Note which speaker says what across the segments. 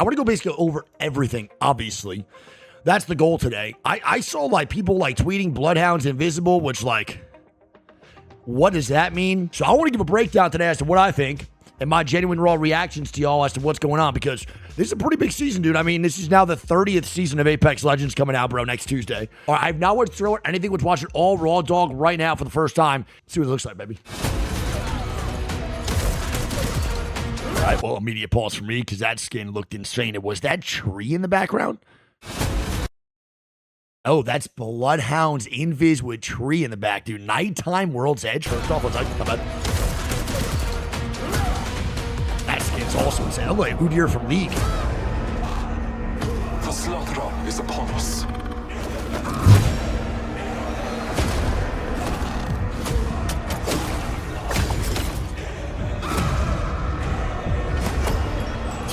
Speaker 1: I want to go basically over everything, obviously. That's the goal today. I saw like people like tweeting Bloodhound's invisible, which like, what does that mean? So I want to give a breakdown today as to what I think and my genuine raw reactions to y'all as to what's going on, because this is a pretty big season, dude. I mean, this is now the 30th season of Apex Legends coming out, bro, next Tuesday. All right, I've now watched through it. Anything with watching all raw dog right now for the first time. Let's see what it looks like, baby. All right, well, immediate pause for me because that skin looked insane. It was that tree in the background. Oh, that's Bloodhound's invis with tree in the back, dude. Nighttime World's Edge. First off, let's come on. That skin's also insane. I'm like Udyr from League.
Speaker 2: The slaughter is upon us.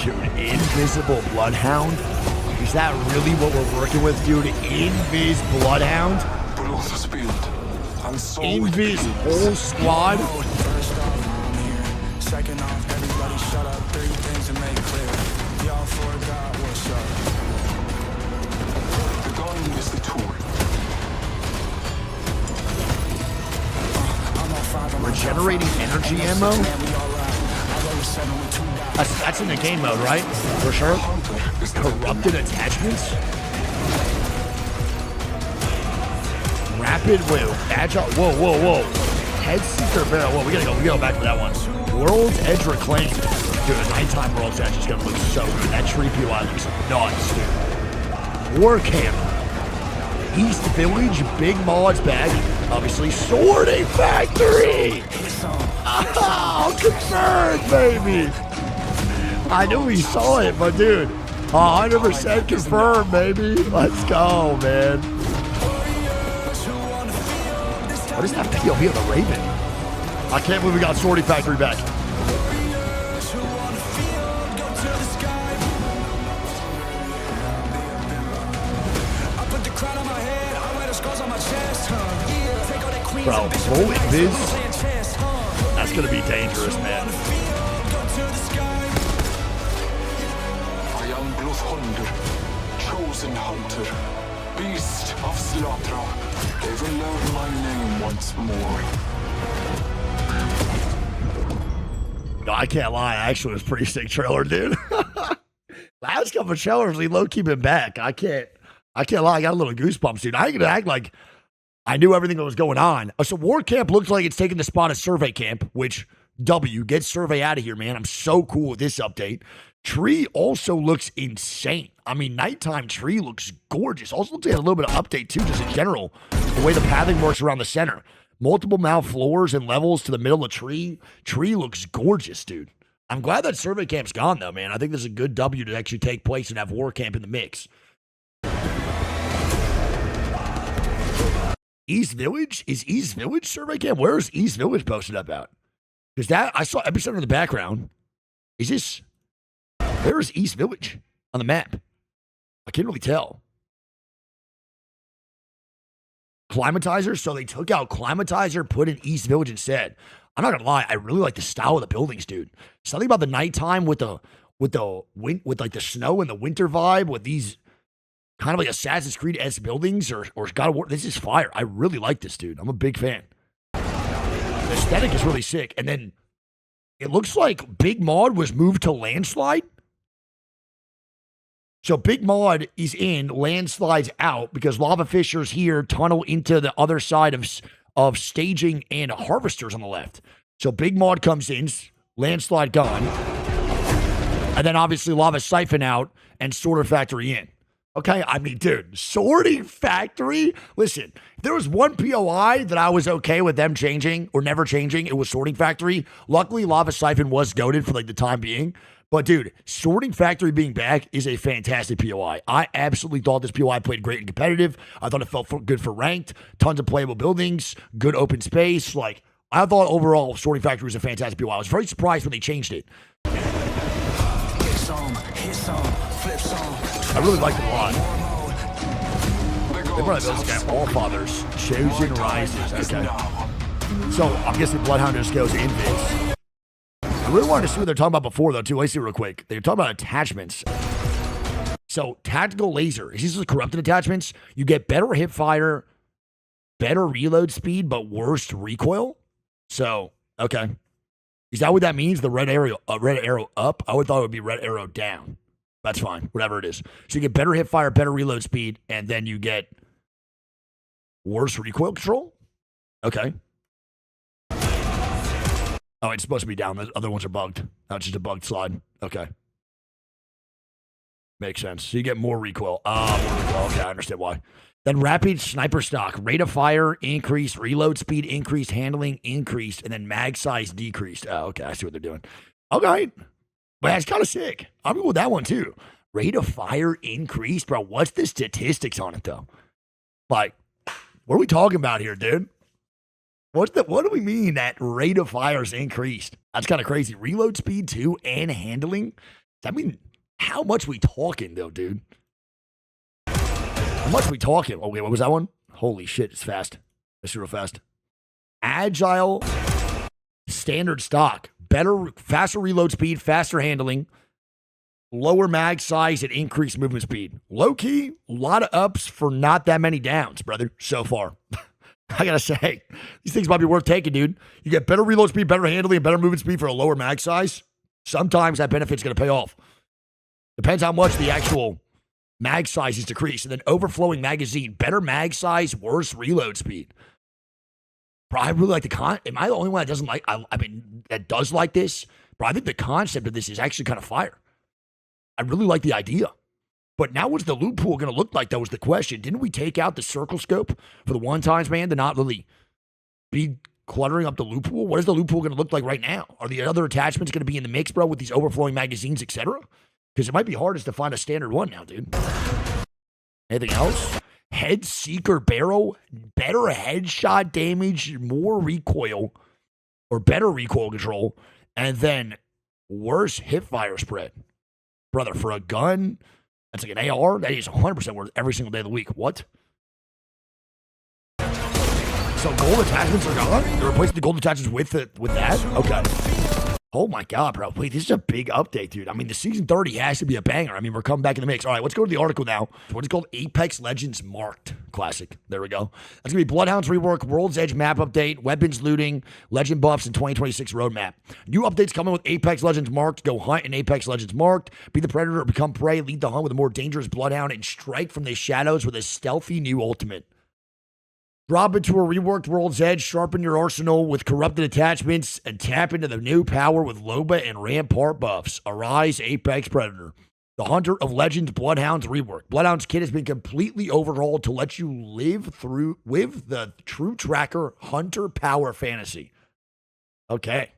Speaker 1: Dude, invisible Bloodhound. Is that really what we're working with, dude? Invis Bloodhound?
Speaker 2: Blood is spilled, and so
Speaker 1: Invis whole squad?
Speaker 3: Second off, everybody shut up. 3 things to make clear. Y'all forgot what's up.
Speaker 2: the gun is the tool.
Speaker 1: Regenerating energy ammo? That's in the game mode, right? For sure. Corrupted attachments? Rapid wheel. Agile. Whoa. Head seeker barrel. Whoa, we gotta go back to that one. World's Edge reclaimed. Dude, a nighttime World's Edge is gonna look so good. That tree POI looks nuts, dude. War Camp. East Village, Big Maud's bag. Obviously, Sorting Factory. Oh, confirmed, baby. I knew we saw it, but dude, 100% confirmed, baby. Let's go, man. What is that POV of the Raven? I can't believe we got Sorting Factory back. Bro, full invis? That's gonna be dangerous, man.
Speaker 2: I am Bloodhound, chosen hunter, beast of slaughter. They will learn my name once more.
Speaker 1: No, I can't lie. Actually, it was a pretty sick trailer, dude. Last couple of trailers, we low-key been back. I can't lie. I got a little goosebumps, dude. I ain't gonna act like I knew everything that was going on. So War Camp looks like it's taking the spot of Survey Camp, which get Survey out of here, man. I'm so cool with this update. Tree also looks insane. I mean, nighttime Tree looks gorgeous. Also looks like a little bit of update too, just in general. The way the pathing works around the center. Multiple now floors and levels to the middle of Tree. Tree looks gorgeous, dude. I'm glad that Survey Camp's gone though, man. I think this is a good W to actually take place and have War Camp in the mix. East Village? Is East Village Survey Camp? Where is East Village posted up at? Because that, I saw Epicenter in the background. Is this, where is East Village on the map? I can't really tell. Climatizer? So they took out Climatizer, put in East Village instead. I'm not gonna lie, I really like the style of the buildings, dude. Something about the nighttime with like the snow and the winter vibe with these kind of like Assassin's Creed-esque buildings or God of War. This is fire. I really like this, dude. I'm a big fan. The aesthetic is really sick. And then it looks like Big Maud was moved to Landslide. So Big Maud is in, Landslide's out because Lava Fissures here tunnel into the other side of staging and harvesters on the left. So Big Maud comes in, Landslide gone. And then obviously Lava Siphon out and Sorter Factory in. Okay, I mean, dude, Sorting Factory? Listen, if there was one POI that I was okay with them changing or never changing, it was Sorting Factory. Luckily, Lava Siphon was goated for like the time being. But dude, Sorting Factory being back is a fantastic POI. I absolutely thought this POI played great and competitive. I thought it felt good for ranked. Tons of playable buildings, good open space. Like, I thought overall Sorting Factory was a fantastic POI. I was very surprised when they changed it. I really liked it a lot. They probably those guys, Allfathers, Chosen Rises. Okay. So I'm guessing Bloodhound just goes invis. I really wanted to see what they're talking about before, though, too. Let me see real quick. They're talking about attachments. So tactical laser, is these corrupted attachments? You get better hip fire, better reload speed, but worse recoil. So, okay. Is that what that means? The red arrow up? I would thought it would be red arrow down. That's fine, whatever it is. So you get better hip fire, better reload speed, and then you get worse recoil control? Okay. Oh, it's supposed to be down. The other ones are bugged. That's just a bugged slide. Okay. Makes sense. So you get more recoil. More recoil. Okay, I understand why. Then rapid sniper stock. Rate of fire increased, reload speed increased, handling increased, and then mag size decreased. Oh, okay. I see what they're doing. Okay. But that's kind of sick. I'm good with that one too. Rate of fire increased, bro. What's the statistics on it though? Like, what are we talking about here, dude? What do we mean that rate of fire is increased? That's kind of crazy. Reload speed too and handling. I mean, how much we talking though, dude? How much we talking? Oh, wait, what was that one? Holy shit, it's fast. It's real fast. Agile, standard stock. Better, faster reload speed, faster handling, lower mag size, and increased movement speed. Low key, a lot of ups for not that many downs, brother, so far. I gotta say, these things might be worth taking, dude. You get better reload speed, better handling, and better movement speed for a lower mag size. Sometimes that benefit's gonna pay off. Depends how much the actual mag size is decreased. And then overflowing magazine, better mag size, worse reload speed. Bro, I really like the am I the only one that doesn't like, I mean, that does like this? Bro, I think the concept of this is actually kind of fire. I really like the idea. But now what's the loot pool going to look like? That was the question. Didn't we take out the circle scope for the one times, man, to not really be cluttering up the loot pool? What is the loot pool going to look like right now? Are the other attachments going to be in the mix, bro, with these overflowing magazines, etc.? Because it might be hardest to find a standard one now, dude. Anything else? Head seeker barrel, better headshot damage, more recoil, or better recoil control, and then worse hip fire spread. Brother, for a gun, that's like an AR, that is 100% worth every single day of the week. What? So gold attachments are gone? They're replacing the gold attachments with that? Okay. Oh my God, bro. Wait, this is a big update, dude. I mean, the season 30 has to be a banger. I mean, we're coming back in the mix. All right, let's go to the article now. What is called Apex Legends Marked Classic. There we go. That's going to be Bloodhound's rework, World's Edge map update, weapons looting, legend buffs, and 2026 roadmap. New updates coming with Apex Legends Marked. Go hunt in Apex Legends Marked. Be the predator or become prey. Lead the hunt with a more dangerous Bloodhound and strike from the shadows with a stealthy new ultimate. Drop into a reworked World's Edge, sharpen your arsenal with corrupted attachments, and tap into the new power with Loba and Rampart buffs. Arise, Apex Predator. The Hunter of Legends Bloodhound's rework. Bloodhound's kit has been completely overhauled to let you live through with the True Tracker Hunter Power Fantasy. Okay.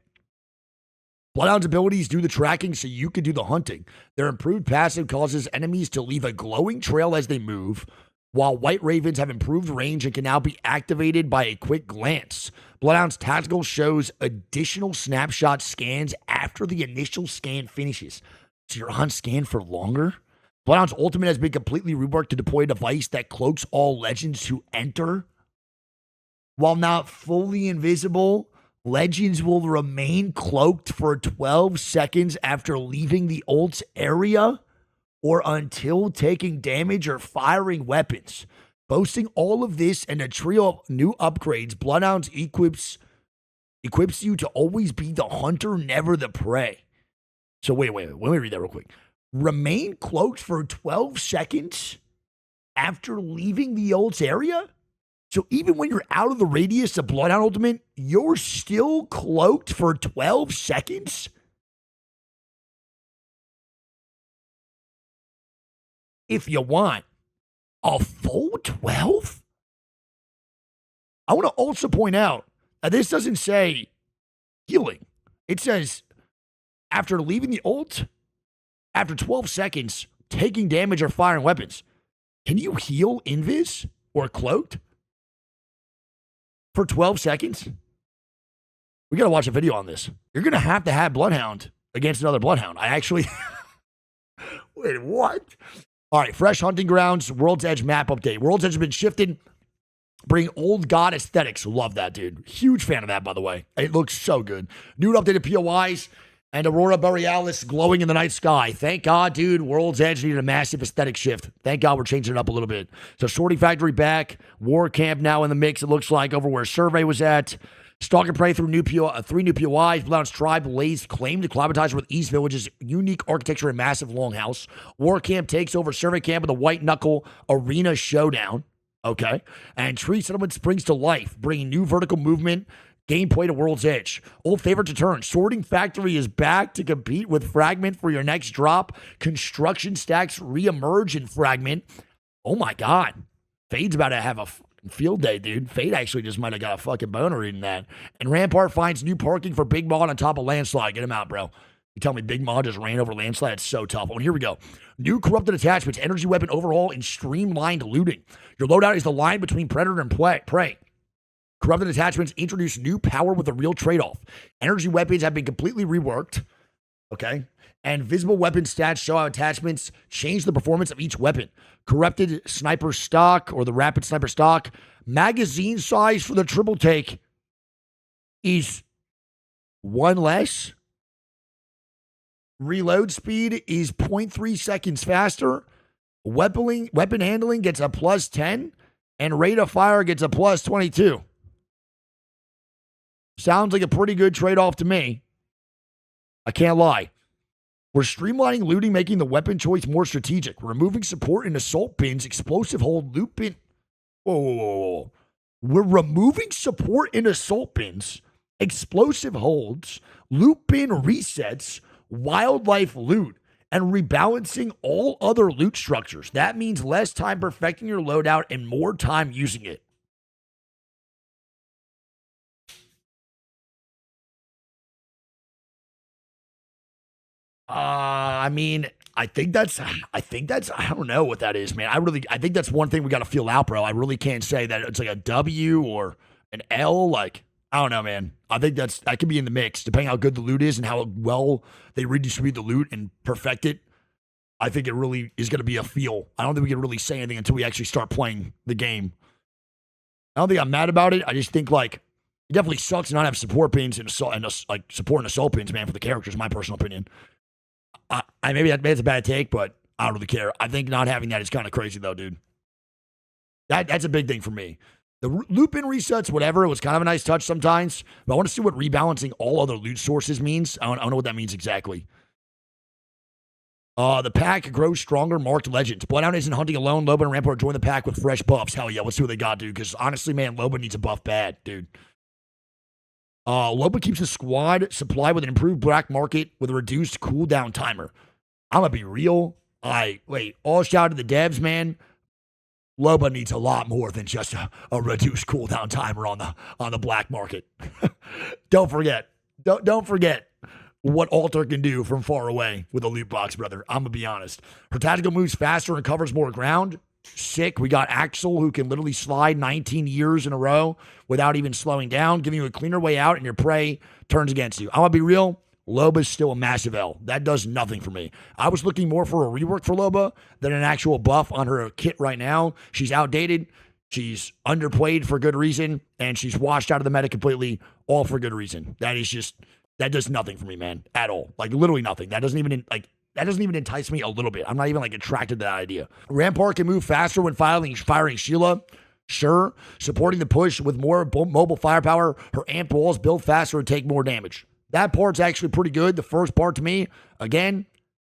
Speaker 1: Bloodhound's abilities do the tracking so you can do the hunting. Their improved passive causes enemies to leave a glowing trail as they move, while White Ravens have improved range and can now be activated by a quick glance. Bloodhound's tactical shows additional snapshot scans after the initial scan finishes. So you're on scan for longer? Bloodhound's ultimate has been completely reworked to deploy a device that cloaks all legends who enter. While not fully invisible, legends will remain cloaked for 12 seconds after leaving the ult's area, or until taking damage or firing weapons. Boasting all of this and a trio of new upgrades, Bloodhounds equips you to always be the hunter, never the prey. So wait. Let me read that real quick. Remain cloaked for 12 seconds after leaving the ult's area? So even when you're out of the radius of Bloodhound Ultimate, you're still cloaked for 12 seconds? If you want a full 12? I want to also point out that this doesn't say healing. It says after leaving the ult, after 12 seconds, taking damage or firing weapons. Can you heal invis or cloaked for 12 seconds? We got to watch a video on this. You're going to have Bloodhound against another Bloodhound. I actually... Wait, what? All right, fresh hunting grounds, World's Edge map update. World's Edge has been shifted, bring old god aesthetics. Love that, dude. Huge fan of that, by the way. It looks so good. New and updated POIs. And Aurora Borealis glowing in the night sky. Thank God, dude. World's Edge needed a massive aesthetic shift. Thank God we're changing it up a little bit. So Sorting Factory back. War Camp now in the mix, it looks like, over where Survey was at. Stalk and Prey through three new POIs. Bloodhound's tribe lays claim to collaboratize with East Village's unique architecture and massive longhouse. War Camp takes over Survey Camp with a White Knuckle Arena Showdown. Okay. And Tree Settlement springs to life, bringing new vertical movement gameplay to World's Edge. Old favorite to turn. Sorting Factory is back to compete with Fragment for your next drop. Construction stacks reemerge in Fragment. Oh my God. Fade's about to have a field day, dude. Fade actually just might have got a fucking boner reading that. And Rampart finds new parking for Big Mod on top of Landslide. Get him out, bro. You tell me Big Mod just ran over Landslide? It's so tough. Oh, and here we go. New corrupted attachments, energy weapon overhaul, and streamlined looting. Your loadout is the line between Predator and Prey. Corrupted attachments introduce new power with a real trade-off. Energy weapons have been completely reworked. Okay. And visible weapon stats show how attachments change the performance of each weapon. Corrupted sniper stock, or the rapid sniper stock, magazine size for the triple take is 1 less. Reload speed is 0.3 seconds faster. Weapon handling gets a plus 10. And rate of fire gets a plus 22. Sounds like a pretty good trade-off to me. I can't lie. We're streamlining looting, making the weapon choice more strategic. Removing support in assault bins, explosive hold, loot bin. Whoa. We're removing support in assault bins, explosive holds, loot bin resets, wildlife loot, and rebalancing all other loot structures. That means less time perfecting your loadout and more time using it. I think that's, I don't know what that is, man. I think that's one thing we got to feel out, bro. I really can't say that it's like a W or an L. Like, I don't know, man. I think that could be in the mix, depending how good the loot is and how well they redistribute the loot and perfect it. I think it really is going to be a feel. I don't think we can really say anything until we actually start playing the game. I don't think I'm mad about it. I just think, like, it definitely sucks to not have support pins and support and assault pins, man, for the characters, my personal opinion. Maybe that's a bad take, but I don't really care. I think not having that is kind of crazy, though, dude. That's a big thing for me. The loop in resets, whatever, it was kind of a nice touch sometimes, but I want to see what rebalancing all other loot sources means. I don't know what that means exactly. The pack grows stronger, marked legends. Bloodhound isn't hunting alone. Loba and Rampart join the pack with fresh buffs. Hell yeah, let's see what they got, dude, because honestly, man, Loba needs a buff bad, dude. Loba keeps the squad supplied with an improved black market with a reduced cooldown timer. I'm going to be real. All shout out to the devs, man. Loba needs a lot more than just a reduced cooldown timer on the black market. Don't forget what Alter can do from far away with a loot box, brother. I'm going to be honest. Her tactical moves faster and covers more ground. Sick. We got Axel, who can literally slide 19 years in a row without even slowing down, giving you a cleaner way out, and your prey turns against you. I'm going to be real. Loba's still a massive L. That does nothing for me. I was looking more for a rework for Loba than an actual buff on her kit right now. She's outdated. She's underplayed for good reason, and she's washed out of the meta completely, all for good reason. That does nothing for me, man, at all. Like, literally nothing. That doesn't even entice me a little bit. I'm not even, like, attracted to that idea. Rampart can move faster when firing Sheila. Sure. Supporting the push with more mobile firepower. Her amp walls build faster and take more damage. That part's actually pretty good. The first part, to me, again,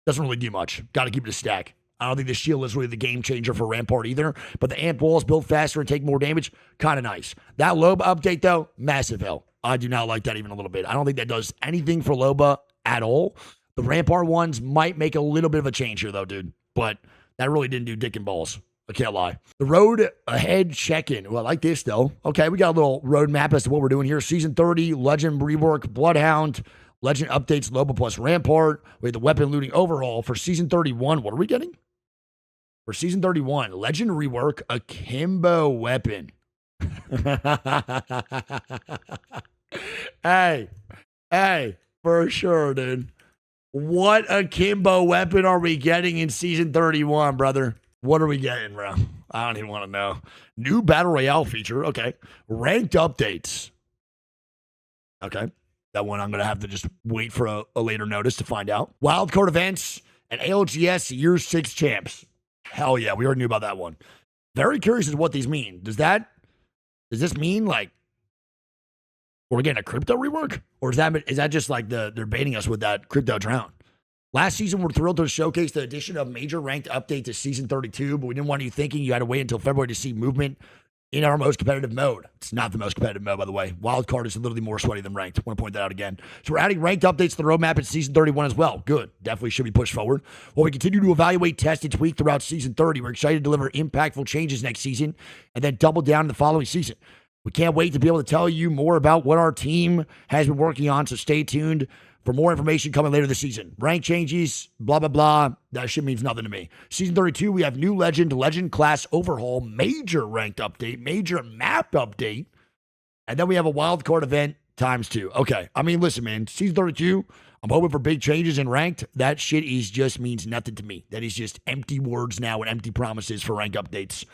Speaker 1: doesn't really do much. Got to keep it a stack. I don't think the shield is really the game changer for Rampart either, but the amp walls build faster and take more damage, kind of nice. That Loba update, though, massive hell. I do not like that even a little bit. I don't think that does anything for Loba at all. The Rampart ones might make a little bit of a change here, though, dude, but that really didn't do dick and balls. I can't lie. The road ahead check-in. Well, I like this, though. Okay, we got a little roadmap as to what we're doing here. Season 30, Legend rework, Bloodhound, Legend updates, Loba plus Rampart. We had the weapon looting overhaul. For Season 31, what are we getting? For Season 31, Legend rework, Akimbo weapon. Hey, for sure, dude. What Akimbo weapon are we getting in Season 31, brother? What are we getting, bro? I don't even want to know. New Battle Royale feature. Okay. Ranked updates. Okay. That one I'm going to have to just wait for a later notice to find out. Wildcard events and ALGS Year 6 champs. Hell yeah, we already knew about that one. Very curious as to what these mean. Does this mean like we're getting a crypto rework? Or is that just like they're baiting us with that crypto drown? Last season, we're thrilled to showcase the addition of major ranked update to Season 32, but we didn't want you thinking you had to wait until February to see movement in our most competitive mode. It's not the most competitive mode, by the way. Wildcard is literally more sweaty than ranked. I want to point that out again. So we're adding ranked updates to the roadmap in Season 31 as well. Good. Definitely should be pushed forward. While we continue to evaluate, test, and tweak throughout Season 30, we're excited to deliver impactful changes next season and then double down in the following season. We can't wait to be able to tell you more about what our team has been working on, so stay tuned for more information coming later this season. Rank changes, blah, blah, blah. That shit means nothing to me. Season 32, we have new legend class overhaul, major ranked update, major map update, and then we have a wild card event ×2. Okay, I mean, listen, man, Season 32, I'm hoping for big changes in ranked. That shit just means nothing to me. That is just empty words now and empty promises for rank updates.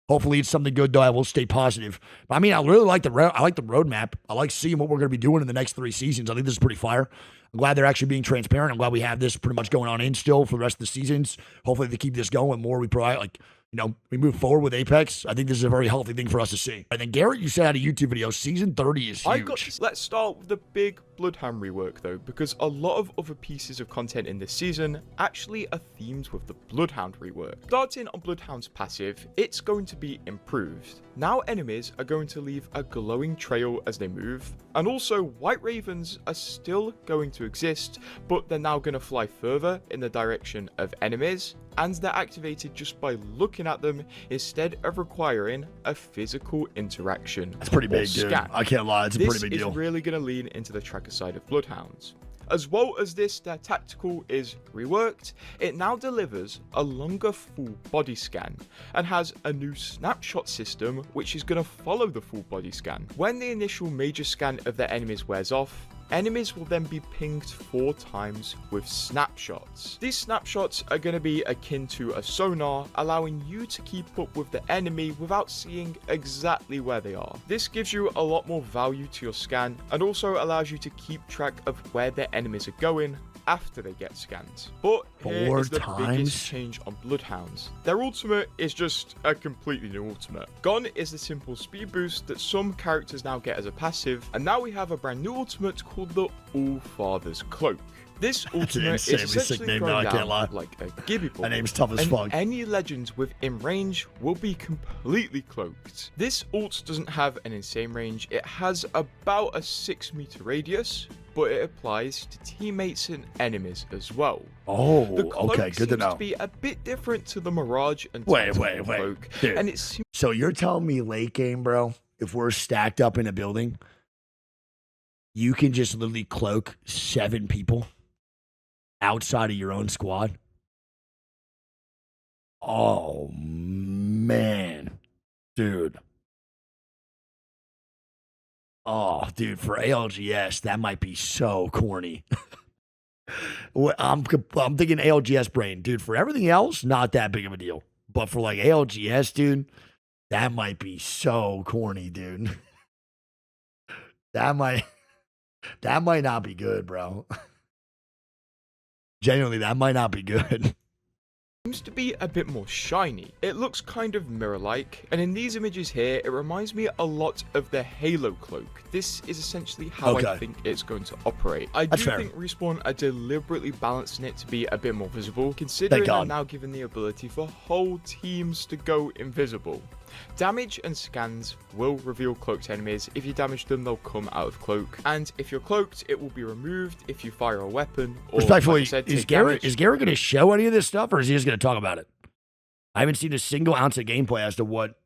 Speaker 1: Hopefully it's something good, though. I will stay positive. But I mean, I really like the roadmap. I like seeing what we're going to be doing in the next 3 seasons. I think this is pretty fire. I'm glad they're actually being transparent. I'm glad we have this pretty much going on in still for the rest of the seasons. Hopefully they keep this going. The more we provide, we move forward with Apex. I think this is a very healthy thing for us to see. And then Garrett, you said out a YouTube video, Season 30 is huge.
Speaker 4: Let's start with the big Bloodhound rework though, because a lot of other pieces of content in this season actually are themed with the Bloodhound rework. Starting on Bloodhound's passive, it's going to be improved. Now enemies are going to leave a glowing trail as they move, and also White Ravens are still going to exist, but they're now going to fly further in the direction of enemies, and they're activated just by looking at them instead of requiring a physical interaction.
Speaker 1: That's pretty big, dude. I can't lie, it's a pretty big deal.
Speaker 4: This is really going to lean into the tracker side of Bloodhounds. As well as this, their tactical is reworked. It now delivers a longer full body scan and has a new snapshot system which is going to follow the full body scan. When the initial major scan of their enemies wears off, enemies will then be pinged 4 times with snapshots. These snapshots are going to be akin to a sonar, allowing you to keep up with the enemy without seeing exactly where they are. This gives you a lot more value to your scan and also allows you to keep track of where their enemies are going after they get scanned. But here is the biggest change on Bloodhounds. Their ultimate is just a completely new ultimate. Gone is the simple speed boost that some characters now get as a passive, and now we have a brand new ultimate called the All-Father's Cloak. This ultimate is essentially thrown down like a gibby ball.
Speaker 1: My name's tough as fuck.
Speaker 4: Any legends within range will be completely cloaked. This ult doesn't have an insane range. It has about a 6-meter radius, but it applies to teammates and enemies as well.
Speaker 1: Oh,
Speaker 4: the cloak
Speaker 1: okay, good to know.
Speaker 4: Seems to be a bit different to the Mirage and
Speaker 1: wait.
Speaker 4: Cloak,
Speaker 1: dude.
Speaker 4: and it's
Speaker 1: so you're telling me late game, bro, if we're stacked up in a building, you can just literally cloak 7 people outside of your own squad? Oh, man. Dude. Oh, dude, for ALGS, that might be so corny. I'm thinking ALGS brain. Dude, for everything else, not that big of a deal. But for like ALGS, dude, that might be so corny, dude. That might not be good, bro. Genuinely, that might not be good.
Speaker 4: Seems to be a bit more shiny. It looks kind of mirror-like, and in these images here, it reminds me a lot of the Halo cloak. This is essentially how I think it's going to operate. I do think Respawn are deliberately balancing it to be a bit more visible, considering they're now given the ability for whole teams to go invisible. Damage and scans will reveal cloaked enemies. If you damage them, they'll come out of cloak. And if you're cloaked, it will be removed if you fire a weapon. Or,
Speaker 1: respectfully,
Speaker 4: like I said,
Speaker 1: is Garrett going to show any of this stuff, or is he just going to talk about it? I haven't seen a single ounce of gameplay as to what...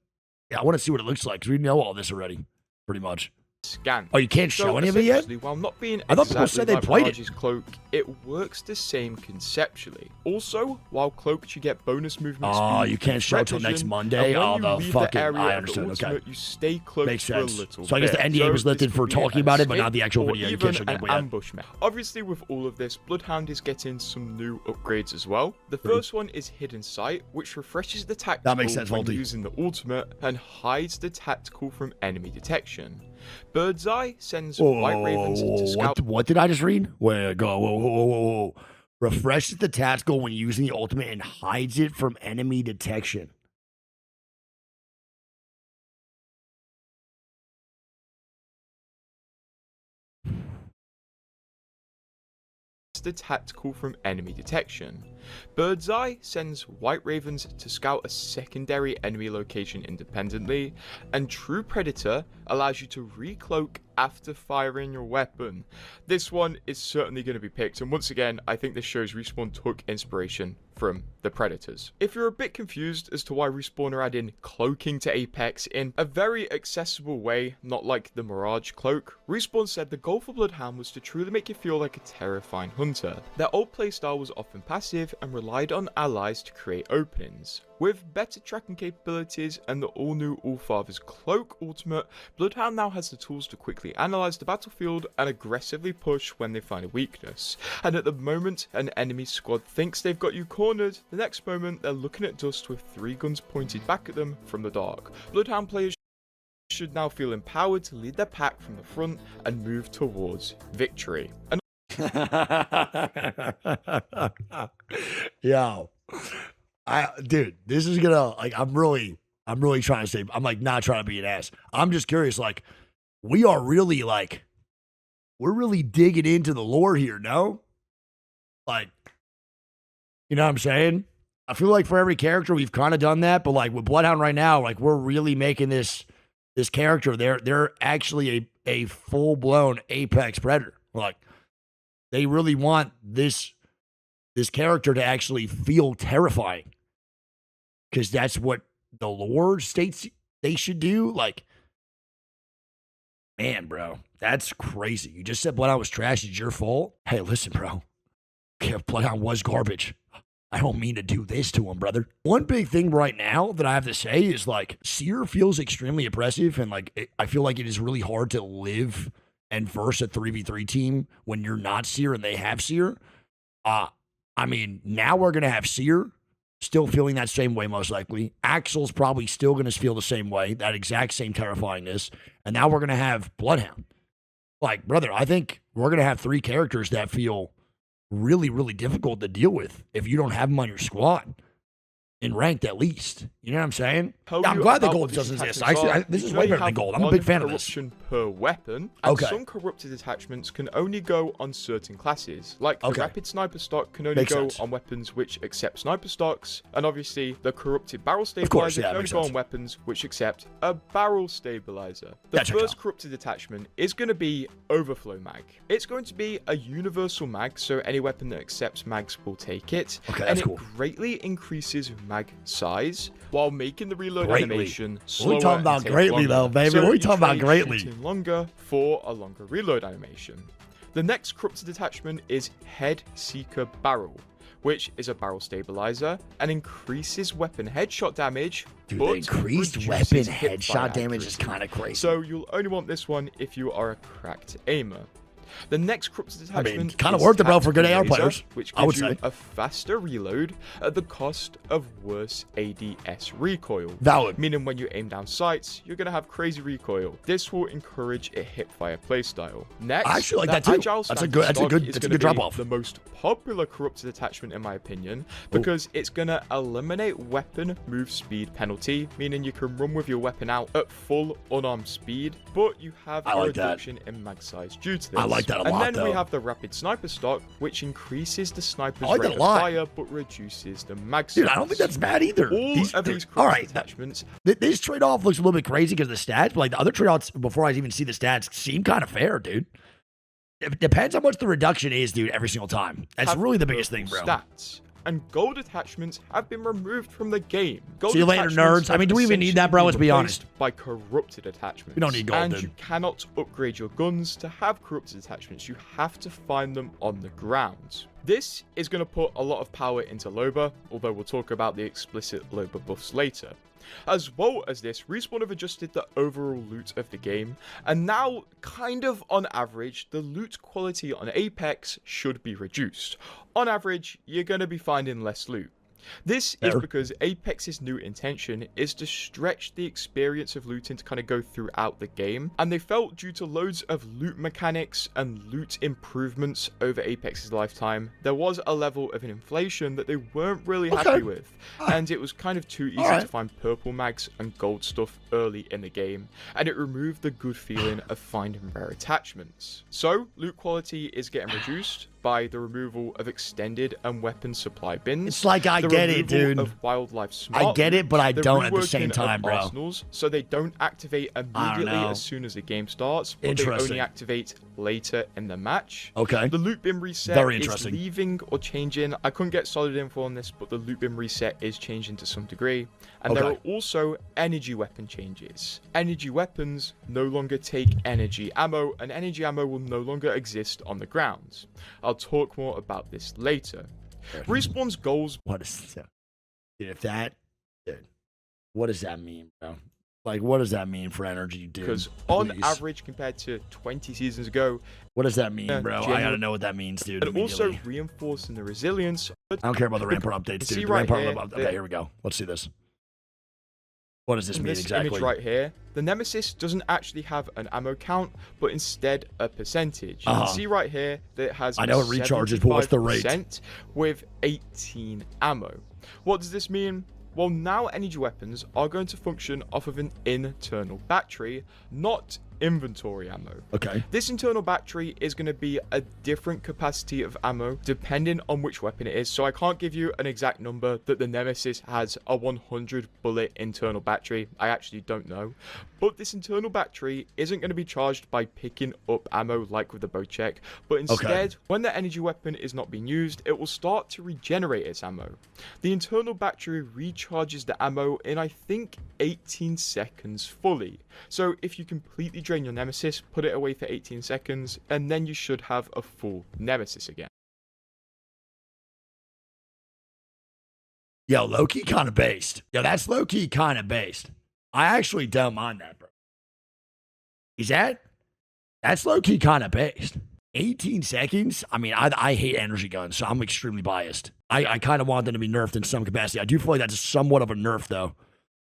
Speaker 1: Yeah, I want to see what it looks like, because we know all this already, pretty much.
Speaker 4: Scan.
Speaker 1: Oh, you can't show any of it yet?
Speaker 4: While not being
Speaker 1: I thought people said they played it.
Speaker 4: Cloak, it works the same conceptually. Also, while cloaked, you get bonus movement speed.
Speaker 1: Oh, you can't show till next Monday? Oh, the fucking... I understood, okay.
Speaker 4: You stay cloaked
Speaker 1: Makes sense.
Speaker 4: For a little
Speaker 1: so I guess the NDA was lifted for talking about it, but not the actual video. You can't show gameplay yet.
Speaker 4: Ambush mech. Obviously, with all of this, Bloodhound is getting some new upgrades as well. The first one is Hidden Sight, which refreshes the tactical when using the ultimate and hides the tactical from enemy detection. Bird's Eye sends White Ravens to scout.
Speaker 1: What did I just read? Wait, go. Whoa. Refreshes the tactical when using the ultimate and hides it from enemy detection.
Speaker 4: The tactical from enemy detection. Bird's Eye sends White Ravens to scout a secondary enemy location independently, and True Predator allows you to recloak after firing your weapon. This one is certainly going to be picked, and once again, I think this shows Respawn took inspiration from the Predators. If you're a bit confused as to why Respawn are adding cloaking to Apex in a very accessible way, not like the Mirage cloak, Respawn said the goal for Bloodhound was to truly make you feel like a terrifying hunter. Their old playstyle was often passive and relied on allies to create openings. With better tracking capabilities and the all-new Allfather's Cloak ultimate, Bloodhound now has the tools to quickly analyze the battlefield and aggressively push when they find a weakness. And at the moment an enemy squad thinks they've got you cornered, the next moment they're looking at dust with 3 guns pointed back at them from the dark. Bloodhound players should now feel empowered to lead their pack from the front and move towards victory. And
Speaker 1: Yo, dude, this is gonna, like, I'm really trying to say, I'm like not trying to be an ass. I'm just curious, like, we're really digging into the lore here, no? Like, you know what I'm saying? I feel like for every character we've kind of done that, but like with Bloodhound right now, like we're really making this character. They're actually a full blown apex predator. Like, they really want this character to actually feel terrifying, because that's what the lore states they should do. Like, man, bro, that's crazy. You just said Bloodhound was trash. It's your fault. Hey, listen, bro. If Bloodhound was garbage, I don't mean to do this to him, brother. One big thing right now that I have to say is, like, Seer feels extremely oppressive, and like I feel like it is really hard to live and verse a 3v3 team when you're not Seer and they have Seer. I mean, now we're gonna have Seer still feeling that same way, most likely. Axel's probably still gonna feel the same way, that exact same terrifyingness. And now we're gonna have Bloodhound. Like, brother, I think we're gonna have 3 characters that feel really, really difficult to deal with if you don't have them on your squad. In ranked, at least. You know what I'm saying? Yeah, I'm glad the gold doesn't exist. This is way better than gold. I'm a big fan of this.
Speaker 4: Corruption per weapon, and some corrupted attachments can only go on certain classes. Like the rapid sniper stock can only go on weapons which accept sniper stocks, and obviously the corrupted barrel stabilizer can only go on weapons which accept a barrel stabilizer. The first corrupted attachment is going to be Overflow Mag. It's going to be a universal mag, so any weapon that accepts mags will take it, and it greatly increases mag size while making the reload animation slower.
Speaker 1: We're talking about greatly though, baby.
Speaker 4: So
Speaker 1: we're talking about greatly.
Speaker 4: Longer for a longer reload animation. The next corrupted attachment is Head Seeker Barrel, which is a barrel stabilizer and increases weapon headshot damage.
Speaker 1: Dude, the increased weapon headshot damage is kind of crazy.
Speaker 4: So you'll only want this one if you are a cracked aimer. The next corrupted attachment
Speaker 1: kind of worth it, bro, for good AR players,
Speaker 4: which gives you a faster reload at the cost of worse ADS recoil.
Speaker 1: Valid.
Speaker 4: Meaning when you aim down sights, you're going to have crazy recoil. This will encourage a hipfire playstyle. Next, I actually like that too. That's a good drop off. The most popular corrupted attachment, in my opinion, because it's going to eliminate weapon move speed penalty, meaning you can run with your weapon out at full unarmed speed, but you have a reduction in mag size due to this.
Speaker 1: I like that a lot,
Speaker 4: and then
Speaker 1: though.
Speaker 4: we have the rapid sniper stock, which increases the sniper's rate of fire, but reduces the mag size.
Speaker 1: Dude, I don't think that's bad either.
Speaker 4: All of these corrupted attachments.
Speaker 1: This trade-off looks a little bit crazy because of the stats, but like the other trade-offs, before I even see the stats, seem kind of fair, dude. It depends how much the reduction is, dude, every single time. That's really the biggest thing, bro.
Speaker 4: Stats. And gold attachments have been removed from the game. Gold
Speaker 1: See you later, nerds. I mean, do we even need that, bro? Let's be honest.
Speaker 4: By corrupted attachments.
Speaker 1: We don't need gold,
Speaker 4: and you cannot upgrade your guns to have corrupted attachments. You have to find them on the ground. This is going to put a lot of power into Loba, although we'll talk about the explicit Loba buffs later. As well as this, Respawn have adjusted the overall loot of the game, and now, kind of on average, the loot quality on Apex should be reduced. On average, you're going to be finding less loot. This is because Apex's new intention is to stretch the experience of looting to kind of go throughout the game, and they felt due to loads of loot mechanics and loot improvements over Apex's lifetime, there was a level of an inflation that they weren't really happy with, and it was kind of too easy to find purple mags and gold stuff early in the game, and it removed the good feeling of finding rare attachments. So, loot quality is getting reduced by the removal of extended and weapon supply bins.
Speaker 1: It's like I get it, dude.
Speaker 4: Of wildlife smart
Speaker 1: I get it, but I
Speaker 4: the
Speaker 1: don't at the
Speaker 4: reworking
Speaker 1: same time,
Speaker 4: of
Speaker 1: bro.
Speaker 4: arsenals, so they don't activate immediately as soon as the game starts, but they only activate later in the match.
Speaker 1: Okay.
Speaker 4: The loot bin reset is leaving or changing. I couldn't get solid info on this, but the loot bin reset is changing to some degree. And there are also energy weapon changes. Energy weapons no longer take energy ammo, and energy ammo will no longer exist on the ground. I'll talk more about this later. Respawn's goals.
Speaker 1: What is that? If that, dude, what does that mean, bro? Like, what does that mean for energy, dude?
Speaker 4: Because on average, compared to 20 seasons ago,
Speaker 1: what does that mean, bro? I gotta know what that means, dude.
Speaker 4: And also reinforcing the resilience.
Speaker 1: I don't care about the rampart updates, dude. Okay, here we go. Let's see this. What does this mean exactly?
Speaker 4: Image right here, the Nemesis doesn't actually have an ammo count, but instead a percentage. You can see right here that it has.
Speaker 1: I know it recharges, but what's the rate?
Speaker 4: With 18 ammo. What does this mean? Well, now energy weapons are going to function off of an internal battery, not inventory ammo.
Speaker 1: Okay.
Speaker 4: This internal battery is going to be a different capacity of ammo depending on which weapon it is. So I can't give you an exact number that the Nemesis has a 100 bullet internal battery. I actually don't know. But this internal battery isn't going to be charged by picking up ammo like with the bow check, but instead, when the energy weapon is not being used, it will start to regenerate its ammo. The internal battery recharges the ammo in, I think, 18 seconds fully. So if you completely drain your Nemesis, put it away for 18 seconds, and then you should have a full Nemesis again.
Speaker 1: Yo, low-key kind of based. Yo, that's low-key kind of based. I actually don't mind that, bro. That's low-key kind of based. 18 seconds? I mean, I hate energy guns, so I'm extremely biased. I kind of want them to be nerfed in some capacity. I do feel like that's somewhat of a nerf, though.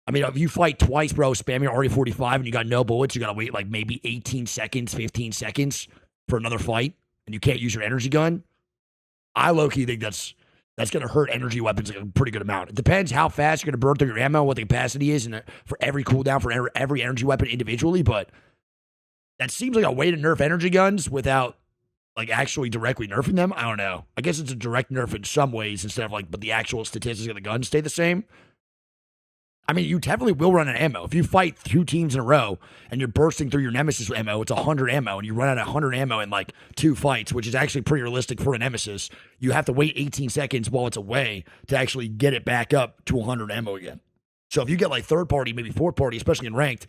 Speaker 1: I mean, if you fight twice, bro, spam your RE45 and you got no bullets, you got to wait like maybe 18 seconds, 15 seconds for another fight, and you can't use your energy gun. I low-key think that's going to hurt energy weapons like a pretty good amount. It depends how fast you're going to burn through your ammo, what the capacity is, and for every cooldown for every energy weapon individually, but that seems like a way to nerf energy guns without like actually directly nerfing them. I don't know. I guess it's a direct nerf in some ways instead of like, but the actual statistics of the guns stay the same. I mean, you definitely will run out of ammo. If you fight 2 teams in a row and you're bursting through your Nemesis ammo, it's 100 ammo, and you run out of 100 ammo in like 2 fights, which is actually pretty realistic for a Nemesis. You have to wait 18 seconds while it's away to actually get it back up to 100 ammo again. So if you get like third party, maybe fourth party, especially in ranked,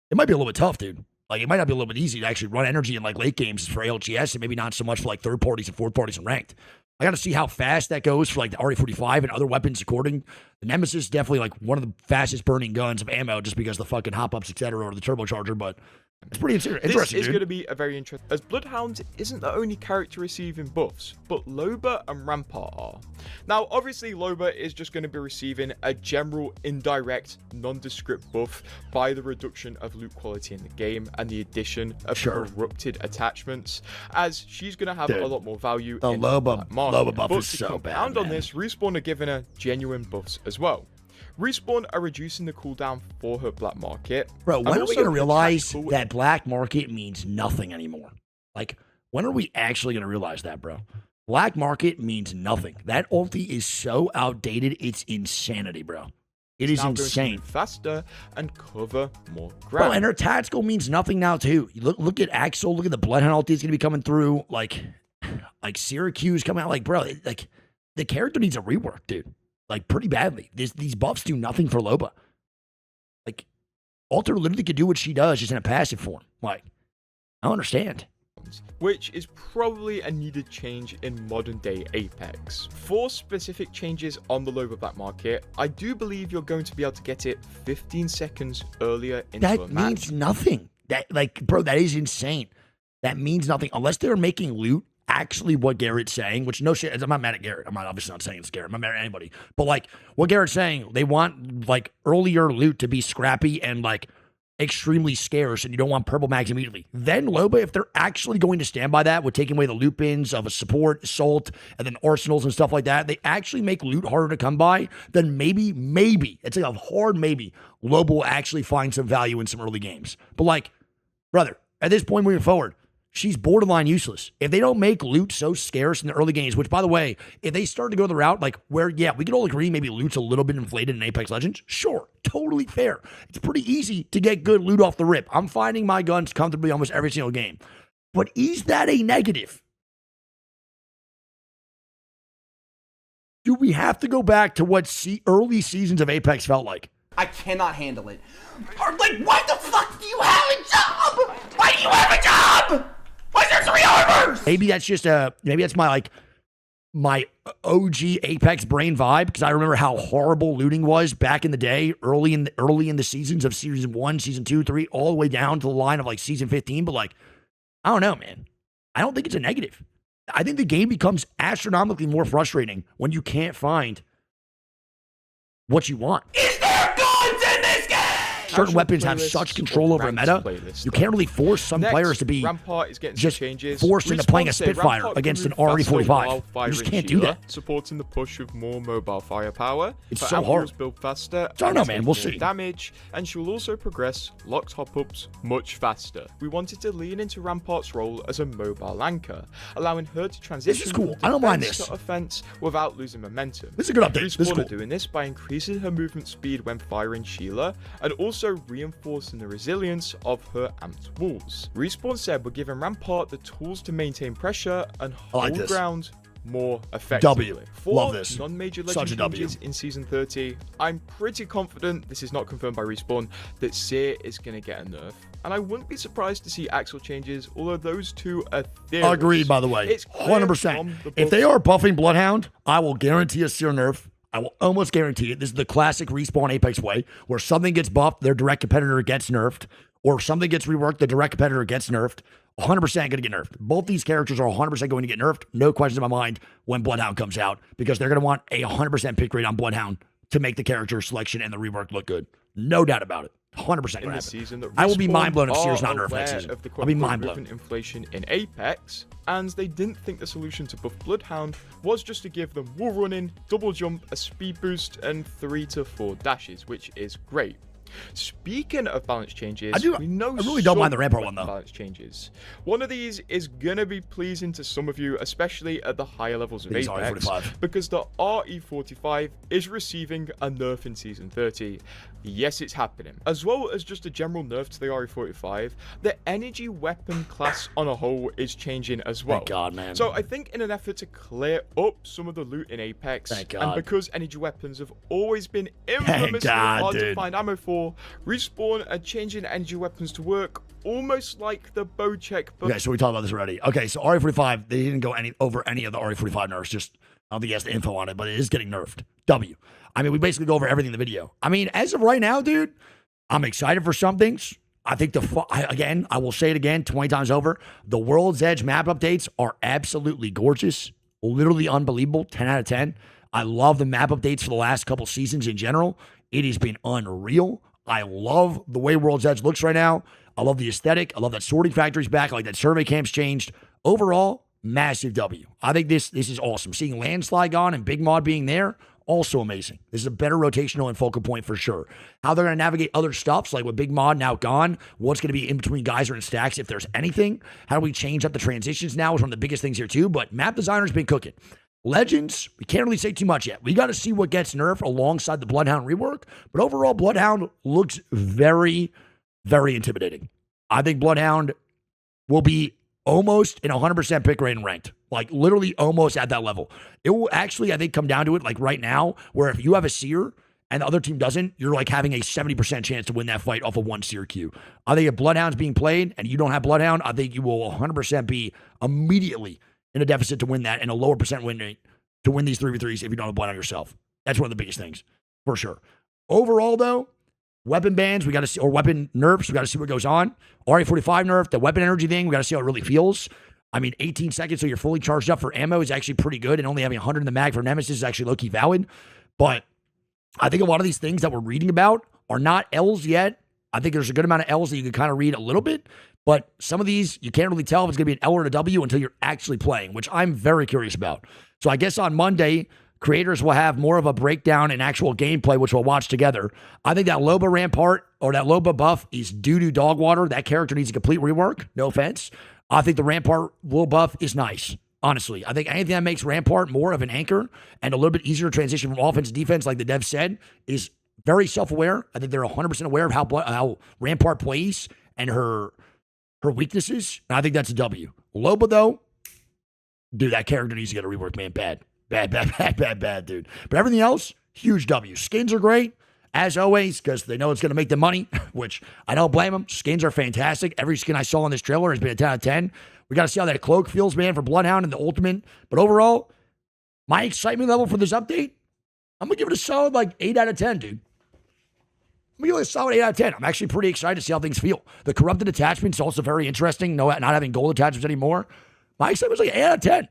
Speaker 1: it might be a little bit tough, dude. Like, it might not be a little bit easy to actually run energy in like late games for ALGS, and maybe not so much for like third parties and fourth parties in ranked. I got to see how fast that goes for like the RE45 and other weapons according. The Nemesis is definitely like one of the fastest burning guns of ammo just because the fucking hop-ups, etc., or the turbocharger, but it's pretty interesting.
Speaker 4: This is going to be a very interesting, as Bloodhound isn't the only character receiving buffs, but Loba and Rampart are. Now, obviously, Loba is just going to be receiving a general, indirect, nondescript buff by the reduction of loot quality in the game and the addition of corrupted attachments, as she's going to have a lot more value in the
Speaker 1: Loba buff is so
Speaker 4: bad. And on this, Respawn are giving her genuine buffs as well. Respawn are reducing the cooldown for her black market.
Speaker 1: Bro, when are we going to realize that black market means nothing anymore? Like, when are we actually going to realize that, bro? Black market means nothing. That ulti is so outdated, it's insanity, bro. It is insane.
Speaker 4: Faster and cover more ground.
Speaker 1: Bro, and her tactical means nothing now, too. You look at Axel, look at the Bloodhound ulti is going to be coming through. Like Syracuse coming out. Like, bro, like, the character needs a rework, dude. Like, pretty badly. These buffs do nothing for Loba. Like, Alter literally could do what she does just in a passive form. Like, I don't understand.
Speaker 4: Which is probably a needed change in modern day Apex. For specific changes on the Loba black market, I do believe you're going to be able to get it 15 seconds earlier into a match.
Speaker 1: That means nothing. That, like, bro, that is insane. That means nothing. Unless they're making loot actually what Garrett's saying, which no shit, I'm not mad at Garrett. I'm not obviously not saying it's Garrett. I'm not mad at anybody. But like what Garrett's saying, they want like earlier loot to be scrappy and like extremely scarce, and you don't want purple mags immediately. Then Loba, if they're actually going to stand by that with taking away the loot bins of a support, assault, and then arsenals and stuff like that, they actually make loot harder to come by, then maybe, it's like a hard maybe, Loba will actually find some value in some early games. But like, brother, at this point moving forward, she's borderline useless. If they don't make loot so scarce in the early games, which by the way, if they start to go the route like where, yeah, we can all agree maybe loot's a little bit inflated in Apex Legends, sure, totally fair. It's pretty easy to get good loot off the rip. I'm finding my guns comfortably almost every single game. But is that a negative? Do we have to go back to what early seasons of Apex felt like?
Speaker 5: I cannot handle it. Or like, why the fuck do you have a job? Why do you have a job? Why is there 3 armors?
Speaker 1: Maybe that's just maybe that's my OG Apex brain vibe, because I remember how horrible looting was back in the day, early in the seasons of season 1, season 2, 3, all the way down to the line of like season 15. But like, I don't know, man. I don't think it's a negative. I think the game becomes astronomically more frustrating when you can't find what you want.
Speaker 5: Is there guns in this game?
Speaker 1: Certain weapons have such control over a meta, you can't really force some players to be just forced into playing a Spitfire against an RE45. You just can't do that.
Speaker 4: Supporting the push of more mobile firepower.
Speaker 1: It's so hard.
Speaker 4: Build faster.
Speaker 1: I don't know, man. We'll see.
Speaker 4: Damage, and she will also progress locked hop-ups much faster. We wanted to lean into Rampart's role as a mobile anchor, allowing her to transition
Speaker 1: this is cool.
Speaker 4: from
Speaker 1: I don't mind
Speaker 4: defense
Speaker 1: this.
Speaker 4: to offense without losing momentum.
Speaker 1: This is a good update. This is cool.
Speaker 4: Doing this by increasing her movement speed when firing Sheila, and also reinforcing the resilience of her amped walls. Respawn said we're giving Rampart the tools to maintain pressure and hold ground more effectively.
Speaker 1: W. Love this.
Speaker 4: Non-major
Speaker 1: Such a
Speaker 4: legend
Speaker 1: W.
Speaker 4: changes in Season 30. I'm pretty confident, this is not confirmed by Respawn, that Seer is going to get a nerf. And I wouldn't be surprised to see Axel changes, although those two are theories.
Speaker 1: Agreed, by the way.
Speaker 4: It's
Speaker 1: 100%. If they are buffing Bloodhound, I will guarantee a Seer nerf. I will almost guarantee it. This is the classic Respawn Apex way, where something gets buffed, their direct competitor gets nerfed, or something gets reworked, the direct competitor gets nerfed. 100% going to get nerfed. Both these characters are 100% going to get nerfed. No question in my mind when Bloodhound comes out, because they're going to want a 100% pick rate on Bloodhound to make the character selection and the rework look good. No doubt about it. 100% going to happen. I will be mind blown if Seer's not nerfed next season. I'll be mind blown.
Speaker 4: Inflation in Apex, and they didn't think the solution to buff Bloodhound was just to give them wall running, double jump, a speed boost, and 3 to 4 dashes, which is great. Speaking of balance changes,
Speaker 1: I really don't mind the Rampart one though.
Speaker 4: Balance changes. One of these is gonna be pleasing to some of you, especially at the higher levels of Apex, because the RE45 is receiving a nerf in Season 30. Yes, it's happening. As well as just a general nerf to the RE45, the energy weapon class on a whole is changing as well.
Speaker 1: Thank God, man.
Speaker 4: So I think in an effort to clear up some of the loot in Apex, and because energy weapons have always been infamously hard to find ammo for, Respawn are changing energy weapons to work almost like the bow check.
Speaker 1: Okay, so we talked about this already. Okay, so RE45, they didn't go over any of the RE45 nerfs. Just, I don't think he has the info on it, but it is getting nerfed. W. I mean, we basically go over everything in the video. I mean, as of right now, dude, I'm excited for some things. I think I will say it again 20 times over. The World's Edge map updates are absolutely gorgeous. Literally unbelievable. 10 out of 10. I love the map updates for the last couple seasons in general. It has been unreal. I love the way World's Edge looks right now. I love the aesthetic. I love that sorting factory's back. I like that survey camp's changed. Overall, massive W. I think this is awesome. Seeing Landslide gone and Big Mod being there, also amazing. This is a better rotational and focal point for sure. How they're going to navigate other stuffs, like with Big Mod now gone, what's going to be in between Geyser and Stacks if there's anything. How do we change up the transitions now is one of the biggest things here too, but map designer's been cooking. Legends, we can't really say too much yet. We got to see what gets nerfed alongside the Bloodhound rework, but overall, Bloodhound looks very, very intimidating. I think Bloodhound will be almost in 100% pick rate and ranked. Like literally almost at that level. It will actually, I think, come down to it like right now, where if you have a Seer and the other team doesn't, you're like having a 70% chance to win that fight off of one Seer queue. I think if Bloodhound's being played and you don't have Bloodhound, I think you will 100% be immediately in a deficit to win that and a lower percent win rate to win these 3v3s if you don't have Bloodhound yourself. That's one of the biggest things, for sure. Overall, though, weapon bans, we got to see, or weapon nerfs, we got to see what goes on. RE45 nerf, the weapon energy thing, we got to see how it really feels. I mean, 18 seconds so you're fully charged up for ammo is actually pretty good, and only having 100 in the mag for Nemesis is actually low-key valid. But I think a lot of these things that we're reading about are not L's yet. I think there's a good amount of L's that you can kind of read a little bit, but some of these, you can't really tell if it's going to be an L or a W until you're actually playing, which I'm very curious about. So I guess on Monday, creators will have more of a breakdown and actual gameplay, which we'll watch together. I think that Loba Rampart or that Loba buff is doo-doo dog water. That character needs a complete rework. No offense. I think the Rampart will buff is nice. Honestly, I think anything that makes Rampart more of an anchor and a little bit easier to transition from offense to defense, like the dev said, is very self-aware. I think they're 100% aware of how Rampart plays and her weaknesses. And I think that's a W. Loba, though, dude, that character needs to get a rework, man. Bad, dude. But everything else, huge W. Skins are great, as always, because they know it's going to make them money, which I don't blame them. Skins are fantastic. Every skin I saw in this trailer has been a 10 out of 10. We got to see how that cloak feels, man, for Bloodhound and the Ultimate. But overall, my excitement level for this update, I'm going to give it a solid, 8 out of 10, dude. I'm going to give it a solid 8 out of 10. I'm actually pretty excited to see how things feel. The corrupted attachment's also very interesting, not having gold attachments anymore. My excitement was 8 out of 10.